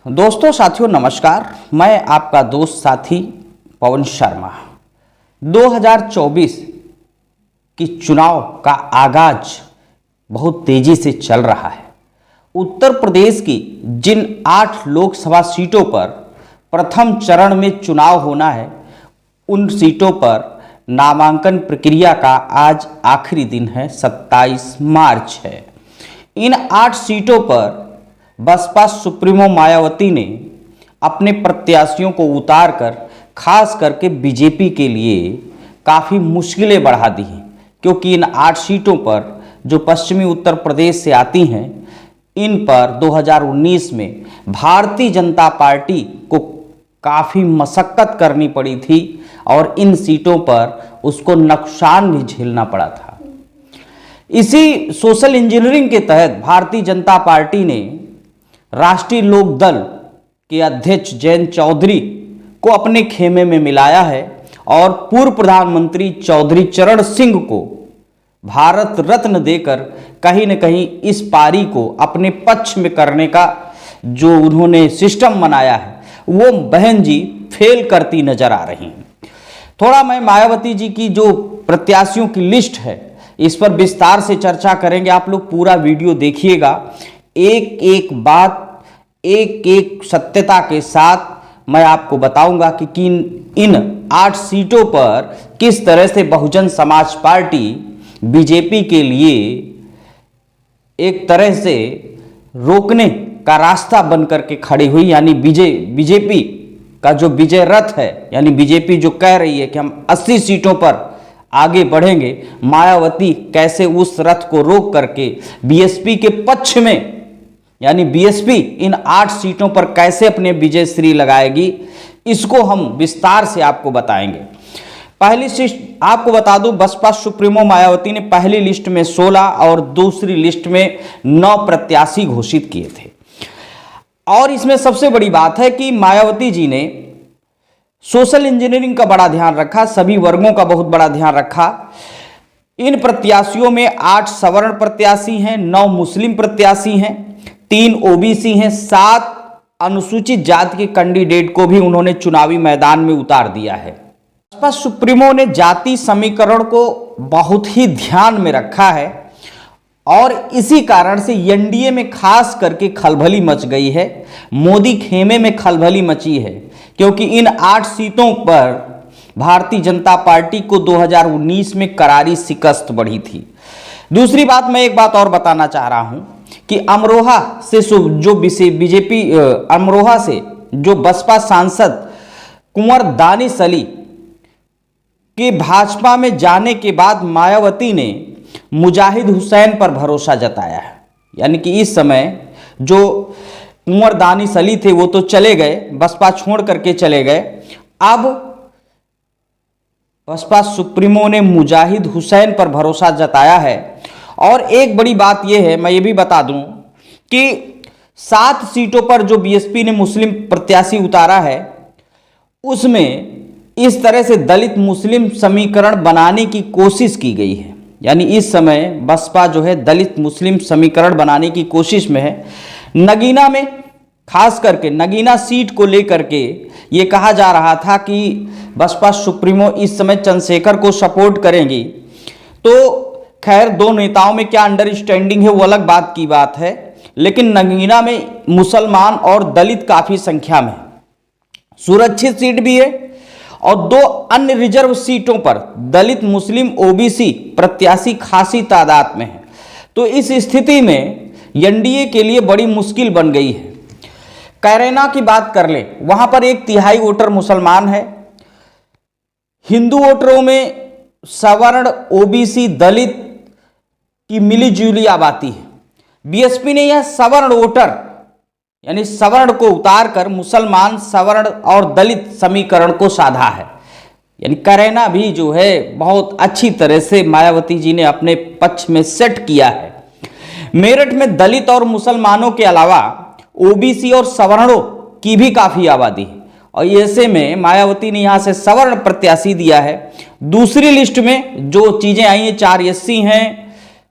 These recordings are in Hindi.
दोस्तों साथियों नमस्कार। मैं आपका दोस्त साथी पवन शर्मा। 2024 की चुनाव का आगाज बहुत तेजी से चल रहा है। उत्तर प्रदेश की जिन 8 लोकसभा सीटों पर प्रथम चरण में चुनाव होना है, उन सीटों पर नामांकन प्रक्रिया का आज आखिरी दिन है, 27 मार्च है। इन 8 सीटों पर बसपा सुप्रीमो मायावती ने अपने प्रत्याशियों को उतार कर खास करके बीजेपी के लिए काफ़ी मुश्किलें बढ़ा दी हैं, क्योंकि इन 8 सीटों पर जो पश्चिमी उत्तर प्रदेश से आती हैं, इन पर 2019 में भारतीय जनता पार्टी को काफ़ी मशक्कत करनी पड़ी थी और इन सीटों पर उसको नुकसान भी झेलना पड़ा था। इसी सोशल इंजीनियरिंग के तहत भारतीय जनता पार्टी ने राष्ट्रीय लोक दल के अध्यक्ष जयंत चौधरी को अपने खेमे में मिलाया है और पूर्व प्रधानमंत्री चौधरी चरण सिंह को भारत रत्न देकर कहीं न कहीं इस पारी को अपने पक्ष में करने का जो उन्होंने सिस्टम बनाया है, वो बहन जी फेल करती नजर आ रही हैं। थोड़ा मैं मायावती जी की जो प्रत्याशियों की लिस्ट है, इस पर विस्तार से चर्चा करेंगे। आप लोग पूरा वीडियो देखिएगा, एक एक बात एक एक सत्यता के साथ मैं आपको बताऊंगा कि इन 8 सीटों पर किस तरह से बहुजन समाज पार्टी बीजेपी के लिए एक तरह से रोकने का रास्ता बनकर के खड़ी हुई। यानी बीजेपी का जो विजय रथ है, यानी बीजेपी जो कह रही है कि हम 80 सीटों पर आगे बढ़ेंगे, मायावती कैसे उस रथ को रोक करके बीएसपी के पक्ष में, यानी बीएसपी इन 8 सीटों पर कैसे अपने विजय श्री लगाएगी, इसको हम विस्तार से आपको बताएंगे। पहली लिस्ट आपको बता दूं, बसपा सुप्रीमो मायावती ने पहली लिस्ट में 16 और दूसरी लिस्ट में 9 प्रत्याशी घोषित किए थे। और इसमें सबसे बड़ी बात है कि मायावती जी ने सोशल इंजीनियरिंग का बड़ा ध्यान रखा, सभी वर्गों का बहुत बड़ा ध्यान रखा। इन प्रत्याशियों में 8 सवर्ण प्रत्याशी हैं, 9 मुस्लिम प्रत्याशी हैं, 3 ओबीसी हैं, 7 अनुसूचित जाति के कैंडिडेट को भी उन्होंने चुनावी मैदान में उतार दिया है। बसपा सुप्रीमो ने जाति समीकरण को बहुत ही ध्यान में रखा है और इसी कारण से एनडीए में खास करके खलबली मच गई है, मोदी खेमे में खलबली मची है, क्योंकि इन 8 सीटों पर भारतीय जनता पार्टी को 2019 में करारी शिकस्त बढ़ी थी। दूसरी बात, मैं एक बात और बताना चाह रहा हूं कि अमरोहा से जो बीजेपी अमरोहा से जो बसपा सांसद कुंवर दानिश अली के भाजपा में जाने के बाद मायावती ने मुजाहिद हुसैन पर भरोसा जताया है। यानी कि इस समय जो कुंवर दानिश अली थे वो तो चले गए, बसपा छोड़ करके चले गए। अब बसपा सुप्रीमो ने मुजाहिद हुसैन पर भरोसा जताया है। और एक बड़ी बात यह है, मैं ये भी बता दूं कि 7 सीटों पर जो बीएसपी ने मुस्लिम प्रत्याशी उतारा है, उसमें इस तरह से दलित मुस्लिम समीकरण बनाने की कोशिश की गई है। यानी इस समय बसपा जो है दलित मुस्लिम समीकरण बनाने की कोशिश में है। नगीना में खास करके नगीना सीट को लेकर के ये कहा जा रहा था कि बसपा सुप्रीमो इस समय चंद्रशेखर को सपोर्ट करेंगी। तो खैर, 2 नेताओं में क्या अंडरस्टैंडिंग है वो अलग बात की बात है, लेकिन नगीना में मुसलमान और दलित काफी संख्या में, सुरक्षित सीट भी है और 2 अन्य रिजर्व सीटों पर दलित मुस्लिम ओबीसी प्रत्याशी खासी तादाद में है। तो इस स्थिति में एनडीए के लिए बड़ी मुश्किल बन गई है। कैरेना की बात कर ले, वहां पर 1/3 वोटर मुसलमान है। हिंदू वोटरों में सवर्ण ओबीसी दलित की मिलीजुली आबादी है। बीएसपी ने यह सवर्ण वोटर यानी सवर्ण को उतार कर मुसलमान, सवर्ण और दलित समीकरण को साधा है। यानी कैरेना भी जो है बहुत अच्छी तरह से मायावती जी ने अपने पक्ष में सेट किया है। मेरठ में दलित और मुसलमानों के अलावा ओबीसी और सवर्णों की भी काफी आबादी है और ऐसे में मायावती ने यहां से सवर्ण प्रत्याशी दिया है। दूसरी लिस्ट में जो चीजें आई हैं, 4 एससी हैं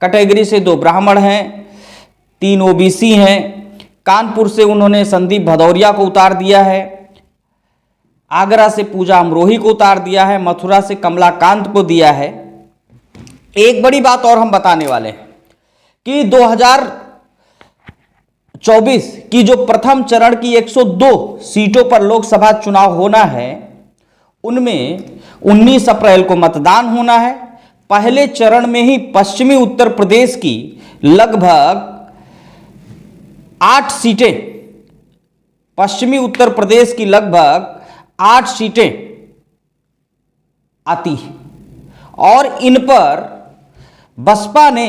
कैटेगरी से, 2 ब्राह्मण हैं, 3 ओबीसी हैं, कानपुर से उन्होंने संदीप भदौरिया को उतार दिया है, आगरा से पूजा अमरोही को उतार दिया है, मथुरा से कमलाकांत को दिया है। एक बड़ी बात और हम बताने वाले हैं कि 2024 की जो प्रथम चरण की 102 सीटों पर लोकसभा चुनाव होना है, उनमें 19 अप्रैल को मतदान होना है। पहले चरण में ही पश्चिमी उत्तर प्रदेश की लगभग 8 सीटें, पश्चिमी उत्तर प्रदेश की लगभग 8 सीटें आती हैं और इन पर बसपा ने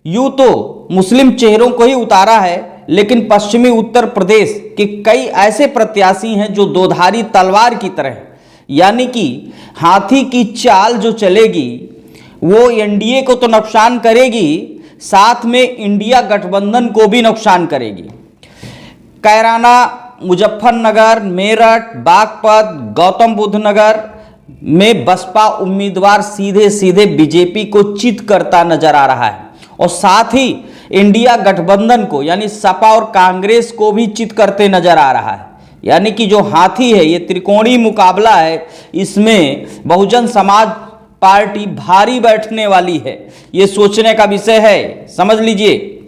यूं तो मुस्लिम चेहरों को ही उतारा है, लेकिन पश्चिमी उत्तर प्रदेश के कई ऐसे प्रत्याशी हैं जो दोधारी तलवार की तरह, यानी कि हाथी की चाल जो चलेगी वो एनडीए को तो नुकसान करेगी, साथ में इंडिया गठबंधन को भी नुकसान करेगी। कैराना, मुजफ्फरनगर, मेरठ, बागपत, गौतम बुद्ध नगर में बसपा उम्मीदवार सीधे सीधे बीजेपी को चित करता नजर आ रहा है और साथ ही इंडिया गठबंधन को यानी सपा और कांग्रेस को भी चित करते नजर आ रहा है। यानी कि जो हाथी है, ये त्रिकोणीय मुकाबला है, इसमें बहुजन समाज पार्टी भारी बैठने वाली है, ये सोचने का विषय है। समझ लीजिए,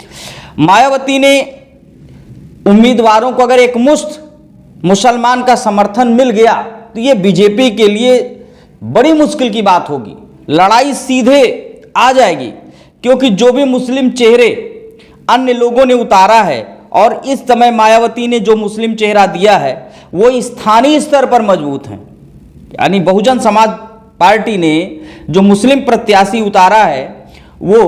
मायावती ने उम्मीदवारों को अगर एक मुश्त मुसलमान का समर्थन मिल गया तो ये बीजेपी के लिए बड़ी मुश्किल की बात होगी, लड़ाई सीधे आ जाएगी, क्योंकि जो भी मुस्लिम चेहरे अन्य लोगों ने उतारा है और इस समय मायावती ने जो मुस्लिम चेहरा दिया है वो स्थानीय स्तर पर मजबूत हैं। यानी बहुजन समाज पार्टी ने जो मुस्लिम प्रत्याशी उतारा है वो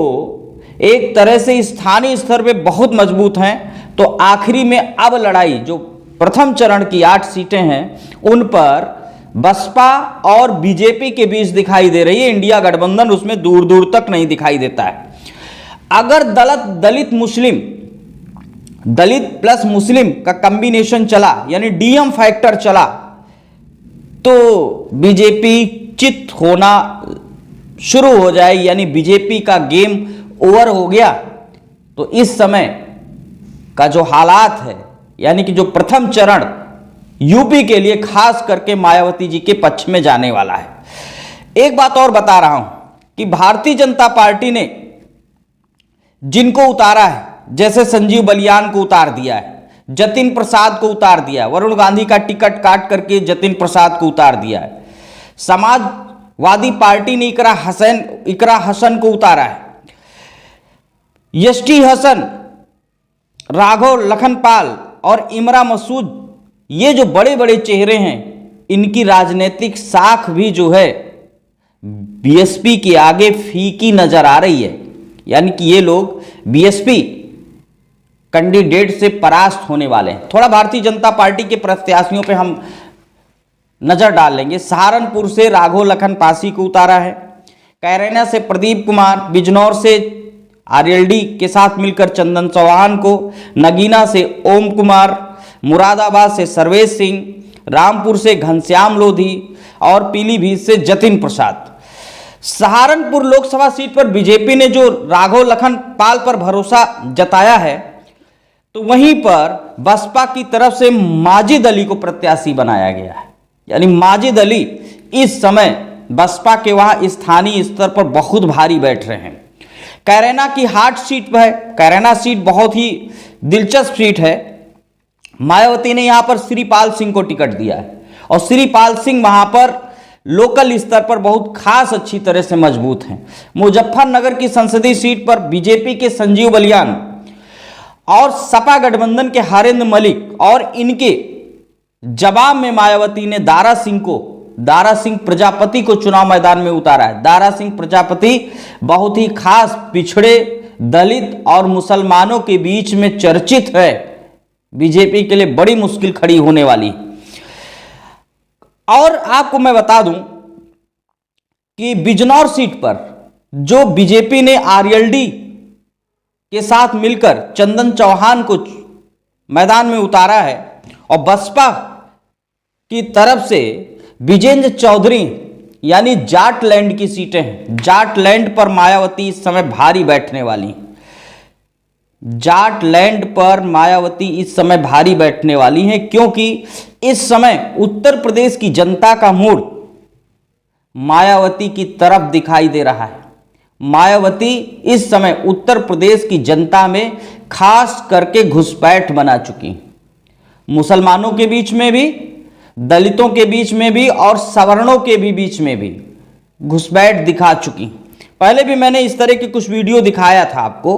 एक तरह से स्थानीय स्तर पे बहुत मजबूत हैं। तो आखिरी में अब लड़ाई जो प्रथम चरण की 8 सीटें हैं उन पर बसपा और बीजेपी के बीच दिखाई दे रही है, इंडिया गठबंधन उसमें दूर दूर तक नहीं दिखाई देता है। अगर दलित प्लस मुस्लिम का कॉम्बिनेशन चला यानी डीएम फैक्टर चला तो बीजेपी चित होना शुरू हो जाए, यानी बीजेपी का गेम ओवर हो गया। तो इस समय का जो हालात है, यानी कि जो प्रथम चरण यूपी के लिए खास करके मायावती जी के पक्ष में जाने वाला है। एक बात और बता रहा हूं कि भारतीय जनता पार्टी ने जिनको उतारा है, जैसे संजीव बलियान को उतार दिया है, जतिन प्रसाद को उतार दिया है, वरुण गांधी का टिकट काट करके जतिन प्रसाद को उतार दिया है, समाजवादी पार्टी ने इकरा हसन को उतारा है, एसटी हसन, राघव लखनपाल और इमरा मसूद, ये जो बड़े बड़े चेहरे हैं इनकी राजनीतिक साख भी जो है बीएसपी के आगे फीकी नजर आ रही है। यानी कि ये लोग बीएसपी कैंडिडेट से परास्त होने वाले हैं। थोड़ा भारतीय जनता पार्टी के प्रत्याशियों पे हम नजर डाल लेंगे। सहारनपुर से राघव लखन पासी को उतारा है, कैराना से प्रदीप कुमार, बिजनौर से आरएलडी के साथ मिलकर चंदन चौहान को, नगीना से ओम कुमार, मुरादाबाद से सर्वेश सिंह, रामपुर से घनश्याम लोधी और पीलीभीत से जतिन प्रसाद। सहारनपुर लोकसभा सीट पर बीजेपी ने जो राघव लखन पाल पर भरोसा जताया है, तो वहीं पर बसपा की तरफ से माजिद अली को प्रत्याशी बनाया गया है। यानी माजिद अली इस समय बसपा के वहां स्थानीय स्तर पर बहुत भारी बैठ रहे हैं। कैराना की हाट सीट पर है, कैराना सीट बहुत ही दिलचस्प सीट है। मायावती ने यहां पर श्रीपाल सिंह को टिकट दिया है और श्रीपाल सिंह वहां पर लोकल स्तर पर बहुत खास अच्छी तरह से मजबूत हैं। मुजफ्फरनगर की संसदीय सीट पर बीजेपी के संजीव बलियान और सपा गठबंधन के हरेंद्र मलिक और इनके जवाब में मायावती ने दारा सिंह प्रजापति को चुनाव मैदान में उतारा है। दारा सिंह प्रजापति बहुत ही खास पिछड़े दलित और मुसलमानों के बीच में चर्चित है, बीजेपी के लिए बड़ी मुश्किल खड़ी होने वाली। और आपको मैं बता दूं कि बिजनौर सीट पर जो बीजेपी ने आरएलडी के साथ मिलकर चंदन चौहान को मैदान में उतारा है और बसपा की तरफ से विजेंद्र चौधरी यानी जाटलैंड की सीटें हैं। जाटलैंड पर मायावती इस समय भारी बैठने वाली। जाट लैंड पर मायावती इस समय भारी बैठने वाली हैं, क्योंकि इस समय उत्तर प्रदेश की जनता का मूड मायावती की तरफ दिखाई दे रहा है। मायावती इस समय उत्तर प्रदेश की जनता में खास करके घुसपैठ बना चुकी, मुसलमानों के बीच में भी, दलितों के बीच में भी और सवर्णों के भी बीच में भी घुसपैठ दिखा चुकी। पहले भी मैंने इस तरह की कुछ वीडियो दिखाया था आपको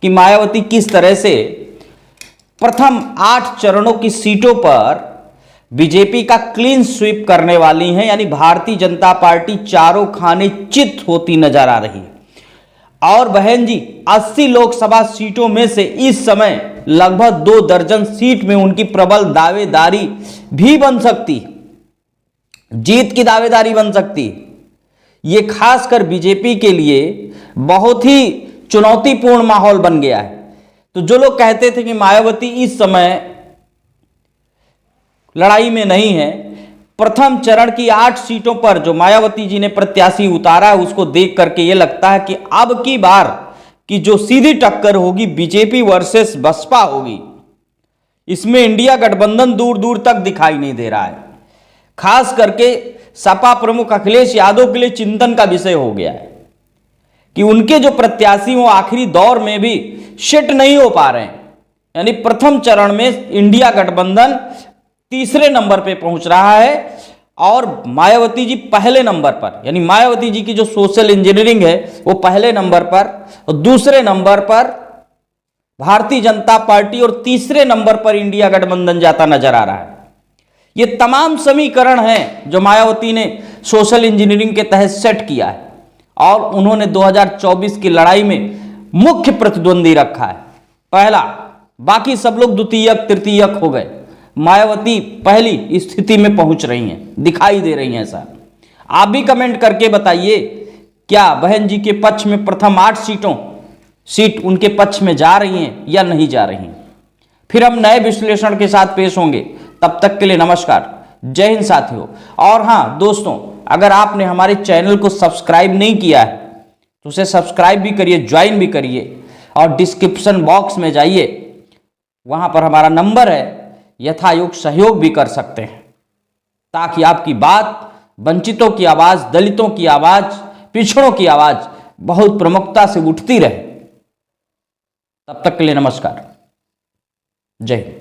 कि मायावती किस तरह से प्रथम 8 चरणों की सीटों पर बीजेपी का क्लीन स्वीप करने वाली हैं, यानी भारतीय जनता पार्टी चारों खाने चित होती नजर आ रही है। और बहन जी 80 लोकसभा सीटों में से इस समय लगभग 2 दर्जन सीट में उनकी प्रबल दावेदारी भी बन सकती, जीत की दावेदारी बन सकती। ये खासकर बीजेपी के लिए बहुत ही चुनौतीपूर्ण माहौल बन गया है। तो जो लोग कहते थे कि मायावती इस समय लड़ाई में नहीं है, प्रथम चरण की 8 सीटों पर जो मायावती जी ने प्रत्याशी उतारा है उसको देख करके ये लगता है कि अब की बार की जो सीधी टक्कर होगी बीजेपी वर्सेस बसपा होगी, इसमें इंडिया गठबंधन दूर दूर तक दिखाई नहीं दे रहा है। खास करके सपा प्रमुख अखिलेश यादव के लिए चिंतन का विषय हो गया है कि उनके जो प्रत्याशी वो आखिरी दौर में भी शिट नहीं हो पा रहे हैं। यानी प्रथम चरण में इंडिया गठबंधन तीसरे नंबर पे पहुंच रहा है और मायावती जी पहले नंबर पर, यानी मायावती जी की जो सोशल इंजीनियरिंग है वो पहले नंबर पर, और दूसरे नंबर पर भारतीय जनता पार्टी और तीसरे नंबर पर इंडिया गठबंधन जाता नजर आ रहा है। ये तमाम समीकरण हैं जो मायावती ने सोशल इंजीनियरिंग के तहत सेट किया है और उन्होंने 2024 की लड़ाई में मुख्य प्रतिद्वंदी रखा है पहला, बाकी सब लोग द्वितीयक तृतीयक हो गए। मायावती पहली स्थिति में पहुंच रही हैं, दिखाई दे रही हैं। ऐसा आप भी कमेंट करके बताइए, क्या बहन जी के पक्ष में प्रथम 8 सीट उनके पक्ष में जा रही हैं या नहीं जा रही हैं। फिर हम नए विश्लेषण के साथ पेश होंगे, तब तक के लिए नमस्कार, जय हिंद साथियों। और हाँ दोस्तों, अगर आपने हमारे चैनल को सब्सक्राइब नहीं किया है तो उसे सब्सक्राइब भी करिए, ज्वाइन भी करिए और डिस्क्रिप्शन बॉक्स में जाइए, वहां पर हमारा नंबर है, यथायोग सहयोग भी कर सकते हैं ताकि आपकी बात, वंचितों की आवाज, दलितों की आवाज, पिछड़ों की आवाज बहुत प्रमुखता से उठती रहे। तब तक के लिए नमस्कार, जय हिंद।